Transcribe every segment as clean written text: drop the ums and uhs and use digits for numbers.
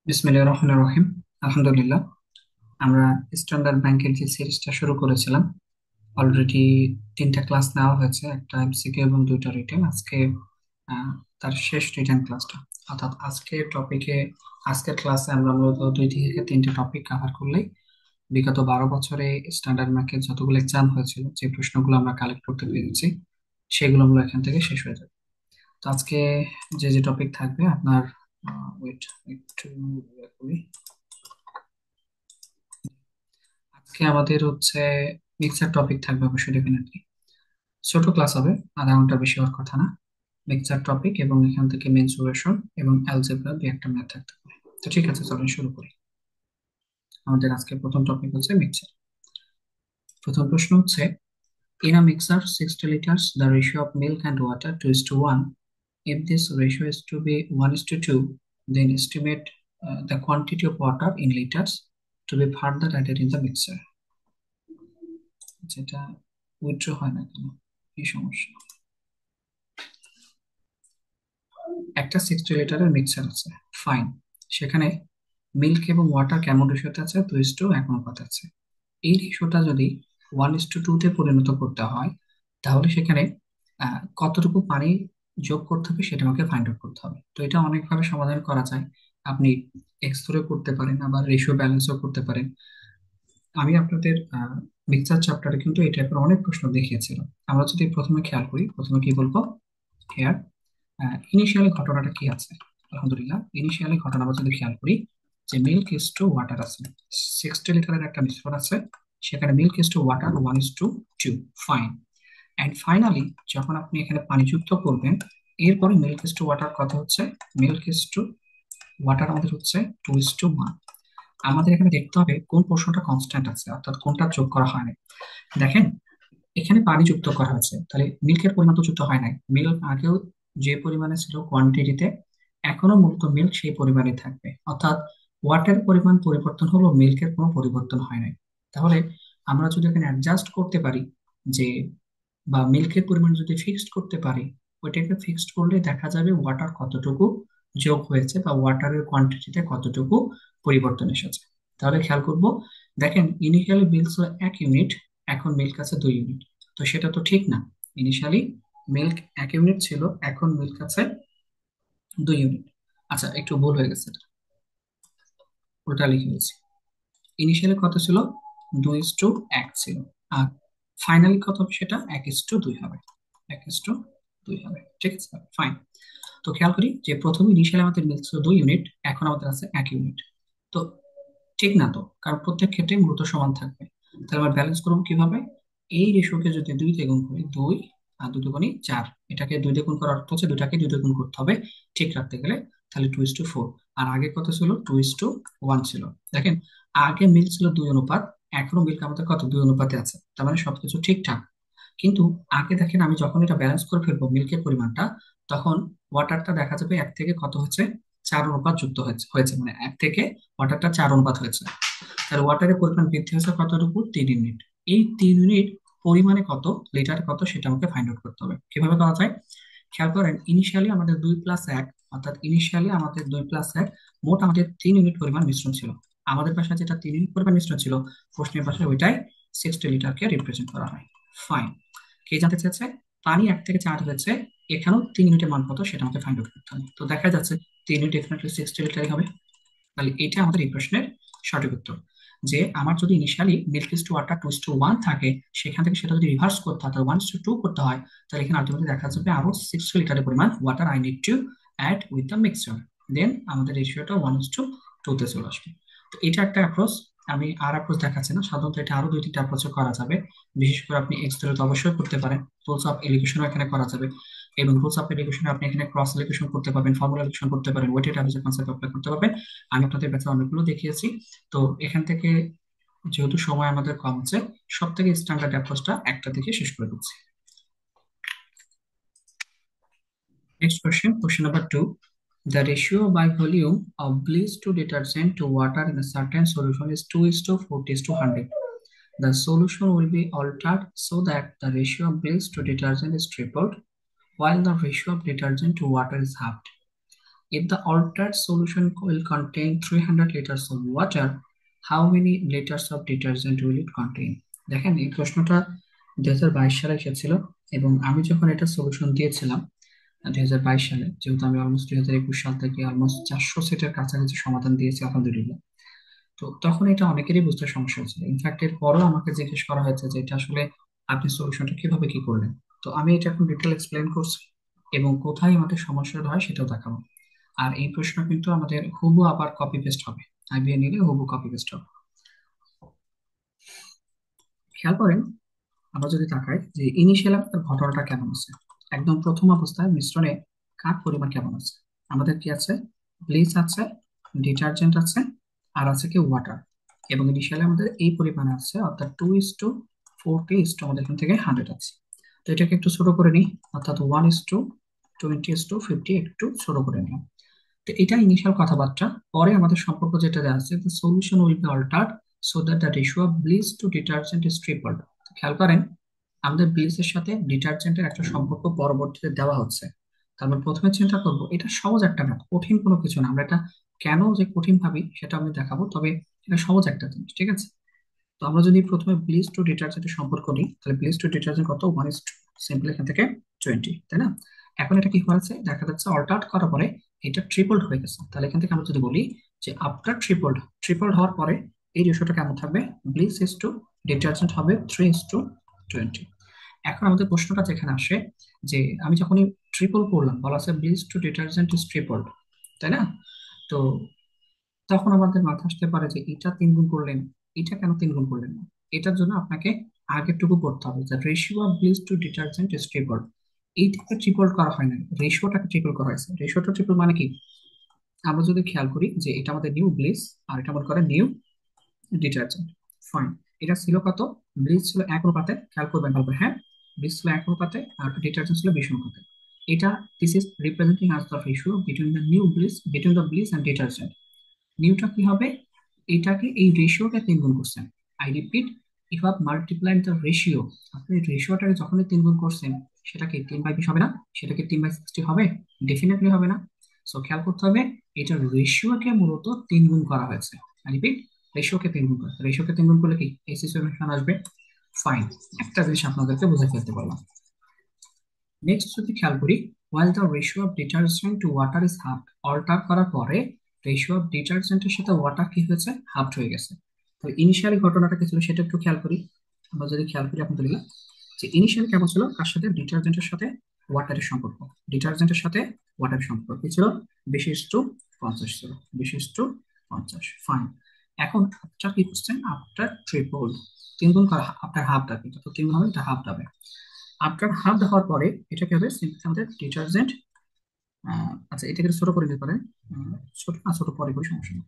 বিসমিল্লাহির রহমানির রহিম। আলহামদুলিল্লাহ, আমরা স্ট্যান্ডার্ড ব্যাংকের যে সিরিজটা শুরু করেছিলাম, অলরেডি তিনটা ক্লাস নেওয়া হয়েছে, একটা এমসিকিউ এবং দুইটা রিটেন। আজকে আহ, তার শেষ রিটেন ক্লাসটা, অর্থাৎ আজকের ক্লাসে আমরা মূলত দুই থেকে তিনটা টপিক কভার করলেই বিগত 12 বছরে স্ট্যান্ডার্ড ব্যাংকের যতগুলো এক্সাম হয়েছিল, যে প্রশ্নগুলো আমরা কালেক্ট করতে পেরেছি, সেগুলো মূলত এখান থেকে শেষ হয়ে যাবে। তো আজকে যে যে টপিক থাকবে আপনার, ওয়েট একটু ইয়ে করি। আজকে আমাদের হচ্ছে মিক্সার টপিক থাকবে, অবশ্যই ডেফিনেটলি ছোট ক্লাস হবে, আধা ঘন্টার বেশি হওয়ার কথা না। মিক্সার টপিক এবং এখান থেকে মেনসুরেশন এবং অ্যালজেব্রা দুই একটা ম্যাথ থাকতে পারে। তো ঠিক আছে, চলুন শুরু করি। আমাদের আজকে প্রথম টপিক হচ্ছে মিক্সার। প্রথম প্রশ্ন হচ্ছে, in a mixer 60 liters the ratio of milk and water 2:1. If this ratio is to be 1:2, then estimate the quantity of water in liters to be further added in the mixer. যেটা withdraw হয় না কেন, কি সমস্যা? একটা 60 লিটারের mixer আছে, fine. সেখানে মিল্ক এবং ওয়াটার কেমন রেশিওতে আছে? 2:1 অনুপাতে আছে। এই রেশিওটা যদি 1:2 তে পরিণত করতে হয়, তাহলে সেখানে কতটুকু পানি যোগ করতে হবে সেটা আমাকে ফাইন্ড আউট করতে হবে। তো এটা অনেকভাবে সমাধান করা যায়। আপনি এক্স ধরে করতে পারেন, আবার রেশিও ব্যালেন্সও করতে পারেন। আমি আপনাদের মিক্সার চ্যাপ্টারে কিন্তু এই টাইপের অনেক প্রশ্ন দেখিয়েছিলাম। আমরা যদি প্রথমে খেয়াল করি, প্রথমে কি বলবো, হেয়ার ইনিশিয়ালি ঘটনাটা কি আছে। আলহামদুলিল্লাহ, ইনিশিয়ালি ঘটনা আমরা যদি খেয়াল করি, যে মিল্ক ইস টু ওয়াটার আছে, 60 লিটারের একটা মিশ্রণ আছে, সেখানে milk is to water 1:2, fine. And finally যখন আপনি এখানে পানি যুক্ত করবেন, এরপরে মিল্ক ইস টু ওয়াটার কত হচ্ছে? মিল্ক ইস টু ওয়াটার আমাদের হচ্ছে 2:1। আমাদের এখানে দেখতে হবে কোন পোর্শনটা কনস্ট্যান্ট আছে, অর্থাৎ কোনটা যোগ করা হয়নি। দেখেন, এখানে পানি যুক্ত করা হয়েছে, তাহলে মিল্কের পরিমাণ তো যুক্ত হয় নাই। মিল্ক আগেও যে পরিমাণে ছিল কোয়ান্টিটিতে, এখনো মূলত মিল্ক সেই পরিমাণে থাকবে, অর্থাৎ ওয়াটার পরিমাণ পরিবর্তন হলো, মিল্কের কোনো পরিবর্তন হয় নাই। তাহলে আমরা যদি এখানে অ্যাডজাস্ট করতে পারি, যে বা মিল্কের পরিমাণ যদি ফিক্সড করতে পারি, ওইটাকে ফিক্সড করলে দেখা যাবে ওয়াটার কতটুকু যোগ হয়েছে বা ওয়াটারের কোয়ান্টিটিতে কতটুকু পরিবর্তন এসেছে। তাহলে খেয়াল করব, দেখেন ইনিশিয়ালি মিল্ক ছিল 1 ইউনিট, এখন মিল্ক আছে 2 ইউনিট। তো সেটা তো ঠিক না। ইনিশিয়ালি মিল্ক 1 ইউনিট ছিল, এখন মিল্ক আছে 2 ইউনিট। আচ্ছা, একটু ভুল হয়ে গেছে, এটা উল্টা লিখে ফেলছি। ইনিশিয়ালি কত ছিল? 2:1 ছিল, আর ফাইনালি কত হবে? সেটা 1:2 হবে। 1:2 হবে, ঠিক আছে, ফাইন। তো খেয়াল করি যে প্রথমে ইনিশিয়ালি আমাদের মিল্ক ছিল 2 ইউনিট, এখন আমাদের আছে 1 ইউনিট। তো ঠিক না তো, কারণ প্রত্যেক ক্ষেত্রে মূলত সমান থাকবে। তাহলে আমরা ব্যালেন্স করবো কিভাবে? এই রেশিওকে যদি 2 দিয়ে গুণ করি, 2 আর 2 দুগুণি 4, এটাকে 2 দিয়ে গুণ করার অর্থ হচ্ছে দুটাকে 2 দিয়ে গুণ করতে হবে ঠিক রাখতে গেলে। তাহলে 2:4। আর আগে কত ছিল? 2:1 ছিল। দেখেন, আগে মিল্ক ছিল 2 অনুপাত, এখনো মিল্ক আমাদের কত? 2 অনুপাতে আছে, তার মানে সবকিছু ঠিকঠাক। কিন্তু আগে দেখেন, আমি যখন এটা ব্যালেন্স করে ফেলবো মিল্কের পরিমাণটা, তখন ওয়াটারটা দেখা যাবে 1 থেকে কত হচ্ছে? 4 অনুপাত যুক্ত হয়েছে, মানে 1 থেকে ওয়াটারটা 4 অনুপাত হয়েছে। তাহলে ওয়াটারের পরিমাণ বৃদ্ধি হয়েছে কতটুকু? 3 ইউনিট। এই 3 ইউনিট পরিমাণে কত, লিটার কত, সেটা আমাকে ফাইন্ড আউট করতে হবে। কিভাবে করা যায়? খেয়াল করেন, ইনিশিয়ালি আমাদের 2+1, অর্থাৎ ইনিশিয়ালি আমাদের 2+1, মোট আমাদের 3 ইউনিট পরিমাণ মিশ্রণ ছিল। আমাদের পাশে যেটা 3 ইউনিট পরিমাণ মিশ্রণ ছিল, প্রশ্নের পাশে ওইটাই 60 লিটারকে রিপ্রেজেন্ট করা হয়। ফাইন। কে জানতে চেয়েছে? পানি 1 থেকে 4 হয়েছে, এখানেও 3 ইউনিটের মান কত সেটা আমাকে ফাইন্ড আউট করতে হবে। তো দেখা যাচ্ছে 3 ইউনিট ডেফিনেটলি 60 লিটারই হবে। তাহলে এটা আমাদের এই প্রশ্নের সঠিক উত্তর। যে আমার যদি initially milk is to water 2:1 থাকে, সেখান থেকে সেটা যদি রিভার্স করতে হয়, তাহলে 1:2 করতে হয়, তাহলে এখানে আলটিমেটলি দেখা যাবে আরো 60 লিটারের পরিমাণ water I need to add with the mixture. Then আমাদের রেশিওটা 1:2 তে চলে আসবে। তো এটা একটা অ্যাপ্রোচ। আমি আর অ্যাপ্রোচ দেখাচ্ছি না, সাধারণত এটা আরো 2-3টা অ্যাপ্রোচে করা যাবে। বিশেষ করে আপনি এক্স ধরে তো অবশ্যই করতে পারেন, রুলস অফ এলিগেশনও এখানে করা যাবে। এবং রুলস অফ এলিগেশনে আপনি এখানে ক্রস এলিগেশন করতে পারবেন, ফর্মুলা এলিগেশন করতে পারেন, ওয়েটেড অ্যাভারেজ কনসেপ্ট অ্যাপ্লাই করতে পারবেন। আমি আপনাদের ব্যাচে অনেকগুলো দেখিয়েছি। তো এখান থেকে যেহেতু সময় আমাদের কম আছে, সব থেকে স্ট্যান্ডার্ড অ্যাপ্রোচটা একটা থেকে শেষ করে দিচ্ছি। Next question, question number 2. The ratio by volume of bleach to detergent to water in a certain solution is 2:40:100. The solution will be altered so that the ratio of bleach to detergent is tripled, while the ratio of detergent to water is halved. If the altered solution will contain 300 liters of water, how many liters of detergent will it contain? দেখেন এই প্রশ্নটা 2022 সালে এসেছিল, এবং আমি যখন এটা solution দিয়েছিলাম 2022 সালে, যেহেতু আমি অলমোস্ট 2021 সাল থেকে অলমোস্ট 400 সেটের কাছাকাছি সমাধান দিয়েছি আলহামদুলিল্লাহ। তো তখন এটা অনেকেরই বুঝতে সমস্যা হয়েছিল, ইনফ্যাক্ট এর পরও আমাকে জিজ্ঞেস করা হয়েছে যে এটা আসলে আপনি সলিউশনটা কিভাবে কি করলেন। তো আমি এটা এখন ডিটেল এক্সপ্লেন করছি, এবং কোথায় আমাদের সমস্যাটা হয় সেটাও দেখাবো। আর এই প্রশ্ন কিন্তু আমাদের হুবহু আবার কপি পেস্ট হবে, আইবিএ নিলে হুবহু কপি পেস্ট হবে। খেয়াল করেন, আমরা যদি তাকাই যে ইনিশিয়াল আপনার ঘটনাটা কেমন আছে, একদম প্রথম অবস্থায় মিশ্রণে কাঠ পরিমাণ কেমন আছে। আমাদের কি আছে? ব্লিচ আছে, ডিটারজেন্ট আছে, আর আছে কি ওয়াটার। এবং ইনিশিয়ালি আমাদের এই পরিমাণে আছে, অর্থাৎ 2:40 আমাদের এখান থেকে 100 আছে। তো এটাকে একটু ছোট করে নিই, অর্থাৎ 1:20:50 একটু ছোট করে নিই। তো এটা ইনিশিয়াল কথাবার্তা। পরে আমাদের সম্পর্ক যেটা দেওয়া আছে, the solution will be altered so that the ratio of bleach to detergent is tripled. খেয়াল করেন, আমাদের ব্লিচের সাথে ডিটারজেন্টের একটা সম্পর্ক পরবর্তীতে দেওয়া হচ্ছে। তারপর প্রথমে চিন্তা করব এটা সহজ একটা ম্যাথ, কঠিন কোনো কিছু না। আমরা এটা কেন যে কঠিন ভাবি সেটা আমি দেখাবো, তবে এটা সহজ একটা জিনিস, ঠিক আছে? তো আমরা যদি প্রথমে ব্লিচ টু ডিটারজেন্টের সম্পর্ক নিই, তাহলে ব্লিচ টু ডিটারজেন্ট কত? 1:, সিম্পল এখান থেকে 20, তাই না? এখন এটা কি হয়েছে দেখা যাচ্ছে, অল্টার্ট করার পরে এটা ট্রিপলড হয়ে গেছে। তাহলে এখান থেকে আমরা যদি বলি যে আফটার ট্রিপলড, ট্রিপলড হওয়ার পরে এই রেশিওটা কেমন থাকবে? ব্লিচ ইস টু ডিটারজেন্ট হবে 3:20। এখন আমাদের প্রশ্নটা যেখানে আসে, যে আমি যখনই ট্রিপল করলাম, বলা আছে ব্লিচ টু ডিটারজেন্ট ইস ট্রিপলড, তাই না? তো তখন আমাদের মাথা আসতে পারে যে এটা 3 গুণ করলেন, এটা কেন 3 গুণ করলেন না? এটার জন্য আপনাকে আগেরটুকু করতে হবে, যে ratio of bleach to detergent is triple. এইটাকে ট্রিপল করা হয় না, রেশিওটাকে ট্রিপল করা হয়েছে। রেশিওটা ট্রিপল মানে কি? আমরা যদি খেয়াল করি যে এটা আমাদের নিউ ব্লিচ, আর এটা মনে করেন নিউ ডিটারজেন্ট। ফাইন, এটা ছিল কত? ব্লিচ ছিল 1 অনুপাতে, খেয়াল করবেন ভালো করে, হ্যাঁ। ব্লিচ ছিল 1 অনুপাতে, আর ডিটারজেন্ট ছিল 20 অনুপাতে। এটা this is representing us the ratio between the new bleach, between the bleach and detergent. নিউটা কি হবে? এটাকে, এই রেশিওটা 3 গুণ করছেন। I repeat, if up multiply the ratio, আপনি রেশিওটাকে যখনই 3 গুণ করছেন, সেটা কি 3/20 হবে না? সেটা কি 3/60 হবে? ডেফিনেটলি হবে না। সো খেয়াল করতে হবে, এটা রেশিওকে মূলত 3 গুণ করা হয়েছে। আই রিপিট, রেশিওকে 3 গুণ করা, রেশিওকে 3 গুণ করলে কি এই সিচুয়েশন আসবে। ফাইন, একটা জিনিস আপনাদেরকে বুঝে ফেলতে পারলাম। নেক্সট যদি খেয়াল করি, while the ratio of detergent to water is halved, alter করার পরে রেশিও অফ ডিটারজেন্টের সাথে ওয়াটার কি হয়েছে? হাফড হয়ে গেছে। তো ইনিশিয়ালি ঘটনাটা কি ছিল সেটা একটু খেয়াল করি। আমরা যদি খেয়াল করি আপনাদের লিখলাম যে ইনিশিয়ালি কেমন ছিল, কার সাথে? ডিটারজেন্টের সাথে ওয়াটারের সম্পর্ক। ডিটারজেন্টের সাথে ওয়াটারের সম্পর্ক কি ছিল? 20:50 ছিল, 20:50। ফাইন, এখন আফটার কি করছেন? আফটার ট্রিপল, 3 গুণ করা, আফটার হাফ দাবে, তো 3 গুণ হবে, এটা হাফ দাবে। আফটার হাফ দেওয়ার পরে এটা কি হবে? সিম্পলি আমাদের ডিটারজেন্ট, আচ্ছা এটাকে ছোট করে দিতে পারেন, ছোট না, ছোট পরে করে সমস্যা নেই।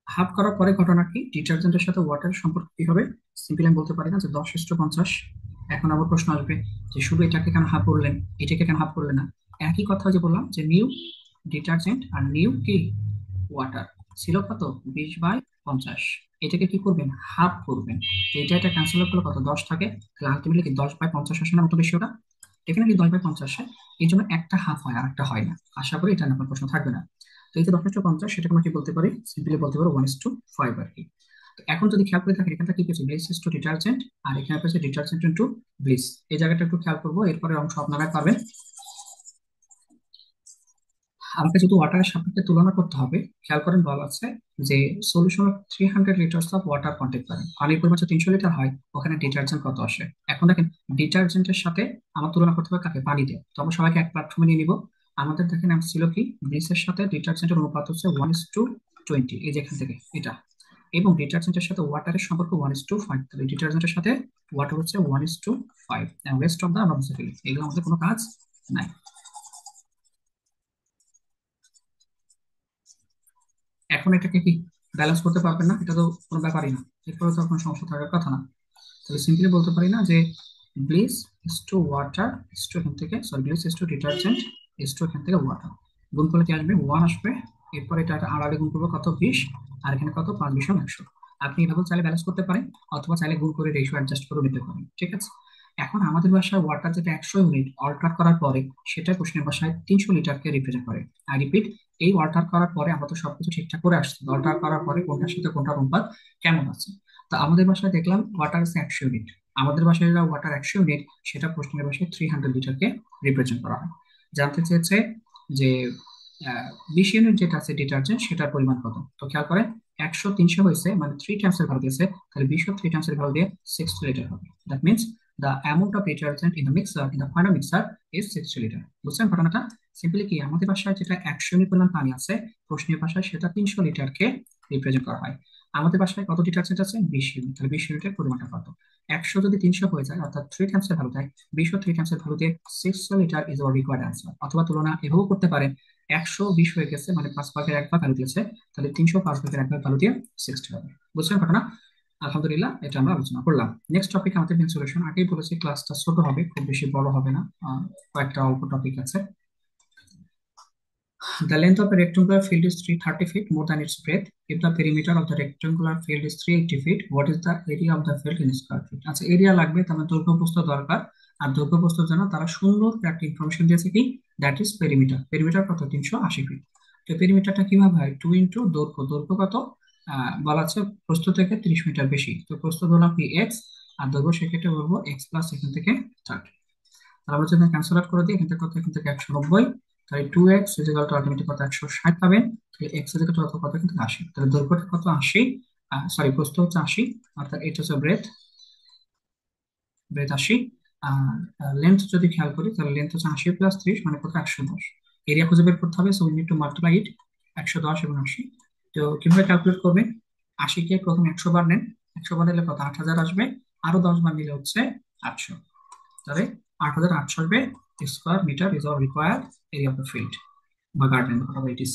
হাফ করার পরে ঘটনা কি? ডিটারজেন্টের সাথে ওয়াটার সম্পর্ক কি হবে? সিম্পলি আমি বলতে পারি না যে 10:50। এখন আবার প্রশ্ন আসবে যে শুধু এটাকে কেন হাফ করলেন, এটাকে কেন হাফ করলেন না? একই কথা যে বললাম, যে নিউ ডিটারজেন্ট আর নিউ কি ওয়াটার ছিল কত? 20/50। এটাকে কি করবেন? হাফ করবেন। তো এটা ক্যান্সেল করলে কত? 10 থাকে, তাহলে আলটিমেটলি কি 10/50 আসে না মতো রেশিওটা? ডেফিনেটলি 10/50 আসে। এই জন্য একটা হাফ হয় আর একটা হয় না। আশা করি এটা নিয়ে আপনার প্রশ্ন থাকবে না। তো এই যে 10:50, সেটাকে আমরা কি বলতে পারি? সিম্পলি বলতে পারি 1:5 আর কি। তো এখন যদি খেয়াল করে থাকেন, এখানটা কি পেয়েছি? ব্লিচ ইস টু ডিটারজেন্ট, আর এখানে পেয়েছে ডিটারজেন্ট ইন্টু ব্লিচ। এই জায়গাটা একটু খেয়াল করবো, এরপরে অংশ আপনারা পাবেন। আমাকে যেহেতু ওয়াটারের সাপেক্ষে তুলনা করতে হবে, খেয়াল করেন বলা আছে যে solution of 300 litres of water content করেন, পানির পরিমাণ 300 লিটার হয়, ওখানে ডিটারজেন্ট কত আসে। এখন দেখেন, ডিটারজেন্টের সাথে আমার তুলনা করতে হবে কাকে? পানি দিয়ে। তো আমরা সবাইকে এক প্ল্যাটফর্মে নিয়ে নিব। আমাদের দেখেন ছিল কি, ব্লিচের সাথে ডিটারজেন্টের অনুপাত হচ্ছে 1:20, এই যে এখান থেকে এটা। এবং ডিটারজেন্টের সাথে ওয়াটারের সম্পর্ক 1:5, তাহলে ডিটারজেন্টের সাথে ওয়াটার হচ্ছে 1:5। রেস্ট অফ দা আমরা বুঝে ফেলি, এগুলো আমাদের কোনো কাজ নাই। এখন এটাকে কি ব্যালেন্স করতে পারবেন না? এটা তো কোনো ব্যাপারই না, এরপরে তো কোনো সমস্যা থাকার কথা না। তাহলে সিম্পলি বলতে পারি না যে bleach is to water is to, এখান থেকে sorry, bleach is to detergent is to, এখান থেকে ওয়াটার। গুণ করলে কি আসবে? 1 আসবে। এরপর এটা আড়ালে গুণ করবো কত? 20। আর এখানে কত? 5 20 100। আপনি এভাবে চাইলে ব্যালেন্স করতে পারেন, অথবা চাইলে গুণ করে রেশিও অ্যাডজাস্ট করে নিতে পারেন, ঠিক আছে? এখন আমাদের বাসায় ওয়াটার যেটা 100 ইউনিট অল্টার করার পরে, সেটা প্রশ্নের বাসায় 300 লিটারকে রিপ্রেজেন্ট করে। আই রিপিট, এই অল্টার করার পরে আমরা তো সবকিছু ঠিকঠাক করে আসছি, অল্টার করার পরে কোনটার সাথে কোনটার অনুপাত কেমন আছে। তো আমাদের বাসায় দেখলাম ওয়াটার আছে 100 ইউনিট, আমাদের বাসায় যা ওয়াটার 100 ইউনিট, সেটা প্রশ্নের বাসায় 300 লিটারকে রিপ্রেজেন্ট করা হয়। জানতে চেয়েছে যে 20 ইউনিট যেটা আছে ডিটারজেন্ট, সেটার পরিমাণ কত। তো খেয়াল করে, 100 300 হয়েছে মানে 3 টাইমস এর ভ্যালু দিয়েছে, তাহলে 20 3 টাইমস এর ভ্যালু দিয়ে 60 লিটার হবে। That means the amount of detergent in the mixer in the final mixer is 60 litre. বুঝছেন ঘটনাটা? সিম্পলি কি, আমাদের বাসায় যেটা 100 ইউনিট পরিমাণ পানি আছে, প্রশ্নের ভাষায় সেটা 300 লিটারকে রিপ্রেজেন্ট করা হয়। আমাদের বাসায় কত ডিটারজেন্ট আছে? 20 ইউনিট, তাহলে 20 ইউনিটের পরিমাণটা কত? 100 যদি 300 হয়ে যায়, অর্থাৎ 3 টাইমস এর ভ্যালু দেয়, 20 3 টাইমস এর ভ্যালু দিয়ে 60 litre is our required answer. অথবা তুলনা এভাবেও করতে পারেন, 120 হয়ে গেছে মানে 5 ভাগের 1 ভাগ ভ্যালু দিয়েছে, তাহলে 300 5 ভাগের 1 ভাগ ভ্যালু দিয়ে 60 হবে। বুঝছেন ঘটনা? আলহামদুলিল্লাহ, এটা আমরা আলোচনা করলাম। নেক্সট টপিক আমাদের মেন সলিউশন। আগেই বলেছি ক্লাসটা ছোট হবে, খুব বেশি বড় হবে না, কয়েকটা অল্প টপিক আছে। The length of a rectangular field is 330 feet more than its breadth. If the perimeter of the rectangular field is 380 feet, what is the area of the field in square feet? আচ্ছা, area লাগবে, তার মানে দৈর্ঘ্য প্রস্থ দরকার। আর দৈর্ঘ্য প্রস্থের জন্য তারা সুন্দর একটা ইনফরমেশন দিয়েছে কি, দ্যাট ইজ পেরিমিটার। পেরিমিটার কত? 380 ফিট। তো পেরিমিটারটা কিভাবে হয়? 2 ইন্টু দৈর্ঘ্য। দৈর্ঘ্য কত? বলা আছে প্রস্থ থেকে 30 মিটার বেশি, তো প্রস্থ ধরলাম কি এক্স, আর দৈর্ঘ্য সেক্ষেত্রে বলবো এক্স প্লাস এখান থেকে 30। তাহলে আমরা যদি ক্যান্সেল আউট করে দিই, এখান থেকে কত? এখান থেকে 190। তাহলে 2x ইজিক্যাল টু আলটিমেটলি কত? 160 পাবেন। তাহলে এক্স ইজিক্যাল টু কত? কিন্তু 80। তাহলে দৈর্ঘ্যটা কত? 80। সরি, প্রস্থ হচ্ছে 80, অর্থাৎ এটা হচ্ছে ব্রেথ। ব্রেথ 80। আর লেন্থ যদি খেয়াল করি, তাহলে লেন্থ হচ্ছে 80 + 30 মানে কত? 110। এরিয়া খুঁজে বের করতে হবে, so we need to multiply it. 110 এবং 80। তো কিভাবে ক্যালকুলেট করবে? 80 কে প্রথমে 100 বার নেন, 100 বার নিলে কত? 8000 আসবে। আরো 10 বার নিলে হচ্ছে 800। তাহলে 8800 আসবে। Square metre is our required area of the field বা garden, whatever it is.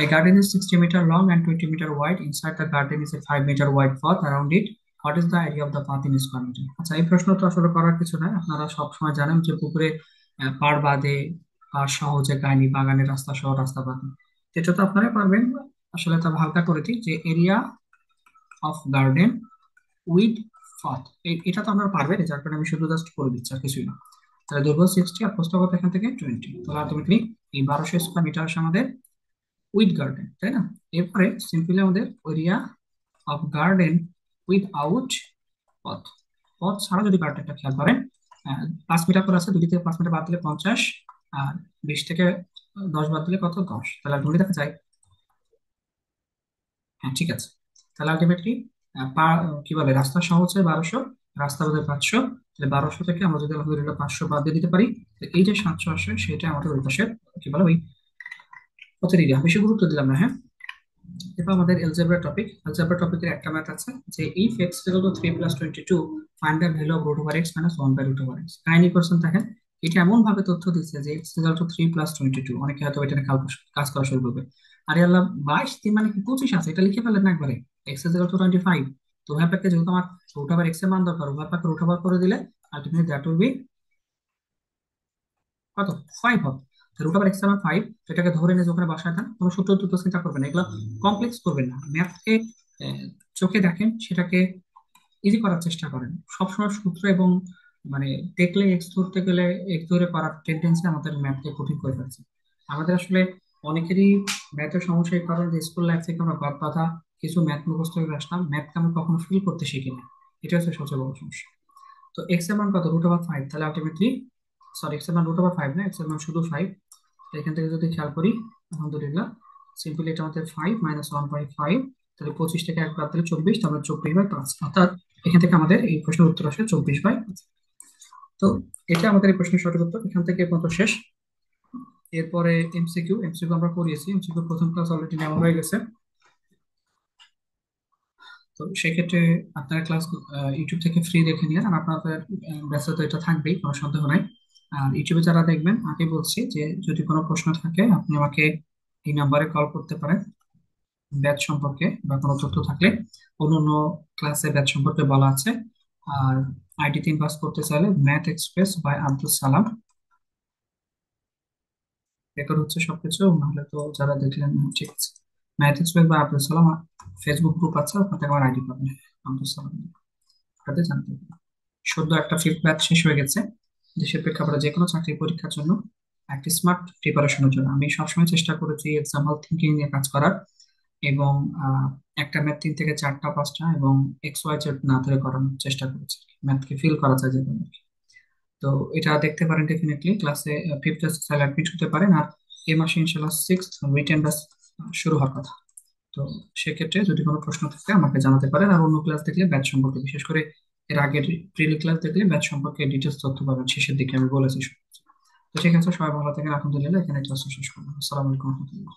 A garden is 60 meter long and 20 meter wide. Inside the garden is a 5 meter wide path around it. What is the area of the path in square meter? আচ্ছা, এই প্রশ্ন তো আসলে করার কিছু নাই, আপনারা সব সময় জানেন যে পুকুরে পাড় বাঁধে, পাড় সহ যে কাহিনী, বাগানের রাস্তা সহ রাস্তা বাঁধে, এটা তো আপনারা পারবেন। আসলে তা হালকা করে দিই যে area of garden with path, এটা তো আপনারা পারবেন, যার কারণে আমি শুধু জাস্ট করে দিচ্ছি, আর কিছুই না। তাহলে দৈর্ঘ্য 60 আর প্রস্থ কত? এখান থেকে 20। তাহলে আলটিমেটলি এই 1200 স্কোয়ার মিটার আসে আমাদের উইথ গার্ডেন, তাই না? এরপরে সিম্পলি আমাদের area of garden with out পথ। পথ ছাড়া যদি গার্ডেনটা খেয়াল করেন, 5 মিটার করে আছে, 2 থেকে 5 মিটার বাদ দিলে 50, আর 20 থেকে 10 বাদ দিলে কত? 10। তাহলে আলটিমেটলি দেখা যায়, হ্যাঁ ঠিক আছে। তাহলে আলটিমেটলি কি বলে, রাস্তা সহ হচ্ছে 1200, রাস্তা বোধহয় 500। তাহলে 1200 থেকে আমরা যদি আলহামদুলিল্লাহ 500 বাদ দিয়ে দিতে পারি, তো এই যে 700 আসে, সেটা আমাদের ওই পাশের কি বলে ওই পথের এরিয়া। বেশি গুরুত্ব দিলাম না, হ্যাঁ। এরপর আমাদের এলজেব্রা টপিক। এলজেব্রা টপিকের একটা ম্যাথ আছে যে if x equal to 3 + 22 find the value of root over x minus 1/√x। কাহিনী করছেন দেখেন, এটা এমন ভাবে তথ্য দিচ্ছে যে এক্স ইকুয়াল টু 3 + 22, অনেকে হয়তো এটা নিয়ে কাজ করা শুরু করবে। আরে আল্লাহ, 22 3 মানে কি 25 আছে, এটা লিখে ফেলেন না একবারে। X equal two 25। তো উভয় পাকে যেহেতু আমার রুট ওভার এক্স এর মান দরকার, উভয় পাকে রুট ওভার করে দিলে আলটিমেটলি দ্যাট উইল বি কত? 5 হবে। রুট ওভার এক্স আমার 5, এটাকে ধরে নিয়ে ওখানে বসায় দেন, কোনো সূত্র টুত্র চিন্তা করবেন না, এগুলো কমপ্লেক্স করবেন না। ম্যাথকে চোখে দেখেন, সেটাকে ইজি করার চেষ্টা করেন সবসময়। সূত্র এবং মানে দেখলে এক্স ধরতে গেলে এক্স ধরে করার টেন্ডেন্সি আমাদের ম্যাথকে কঠিন করে ফেলছে। আমাদের আসলে অনেকেরই ম্যাথের সমস্যা এই কারণে যে স্কুল লাইফ থেকে আমরা বাদ বাঁধা কিছু ম্যাথ মুখস্থ করে আসলাম, ম্যাথকে আমরা কখনো ফিল করতে শিখি না। এটা হচ্ছে সবচেয়ে বড় সমস্যা। তো এক্স এর মান কত? √5। তাহলে আলটিমেটলি, সরি, এক্স এর মান √5 না, এক্স এর মান শুধু 5। এখান থেকে যদি খেয়াল করি, আলহামদুলিল্লাহ, সিম্পলি এটা আমাদের 5 - 1/5। তাহলে 25 থেকে 1 বাদ দিলে 24, তাহলে 24/5, অর্থাৎ এখান থেকে আমাদের এই প্রশ্নের উত্তর আসে 24/5। তো এটা আমাদের এই প্রশ্নের সঠিক উত্তর। এখান থেকে পর্যন্ত শেষ। এরপরে এমসিকিউ। এমসিকিউ আমরা পড়িয়েছি, এমসিকিউ প্রথম ক্লাস অলরেডি নেওয়া হয়ে গেছে। তো সেক্ষেত্রে আপনারা ক্লাস ইউটিউব থেকে ফ্রি দেখে নিন, আর আপনাদের ব্যস্ততা তো এটা থাকবেই, কোনো সন্দেহ নাই। আর ইউটিউবে যারা দেখবেন, আগে বলছি যে যদি কোনো প্রশ্ন থাকে আপনি আমাকে এই নাম্বারে কল করতে পারেন ব্যাচ সম্পর্কে, বা কোনো তথ্য থাকলে। অন্য অন্য ক্লাসে ব্যাচ সম্পর্কে বলা আছে। আর আইডি 3 পাস করতে চাইলে math express by Abdul Salam, record হচ্ছে সবকিছু, নাহলে তো যারা দেখলেন ঠিক আছে। Math express by Abdul Salam Facebook group আছে, ওখান থেকে আমার আইডি পাবেন, আব্দুল সালাম, ওটাতে জানতে পারবেন। সদ্য একটা ফিফথ ব্যাচ শেষ হয়ে গেছে। দেশের প্রেক্ষাপটে যে কোনো চাকরি পরীক্ষার জন্য একটি স্মার্ট প্রিপারেশনের জন্য আমি সবসময় চেষ্টা করেছি এক্সাম্পল থিঙ্কিং নিয়ে কাজ করার, এবং আহ, একটা ম্যাথ 3 থেকে 4টা 5টা এবং এক্স ওয়াই জেড না ধরে করানোর চেষ্টা করেছি। ম্যাথকে ফিল করা যায় যেন। তো এটা দেখতে পারেন ডেফিনেটলি ক্লাসে। ফিফথ স্যার অ্যাডমিট হতে পারেন, আর এই মাসে ইনশাল্লাহ সিক্স রিটেন ব্যাচ শুরু হওয়ার কথা। তো সেক্ষেত্রে যদি কোনো প্রশ্ন থাকে আমাকে জানাতে পারেন, আর অন্য ক্লাস দেখলে ব্যাচ সম্পর্কে, বিশেষ করে এর আগের প্রিলি ক্লাস দেখলে ব্যাচ সম্পর্কে ডিটেলস তথ্য পাবেন, শেষের দিকে আমি বলেছি সব। তো সেক্ষেত্রে সবাই ভালো থাকেন, আলহামদুলিল্লাহ এখানে ক্লাস শেষ করবো। আসসালামু আলাইকুম রহমতুল্লাহ।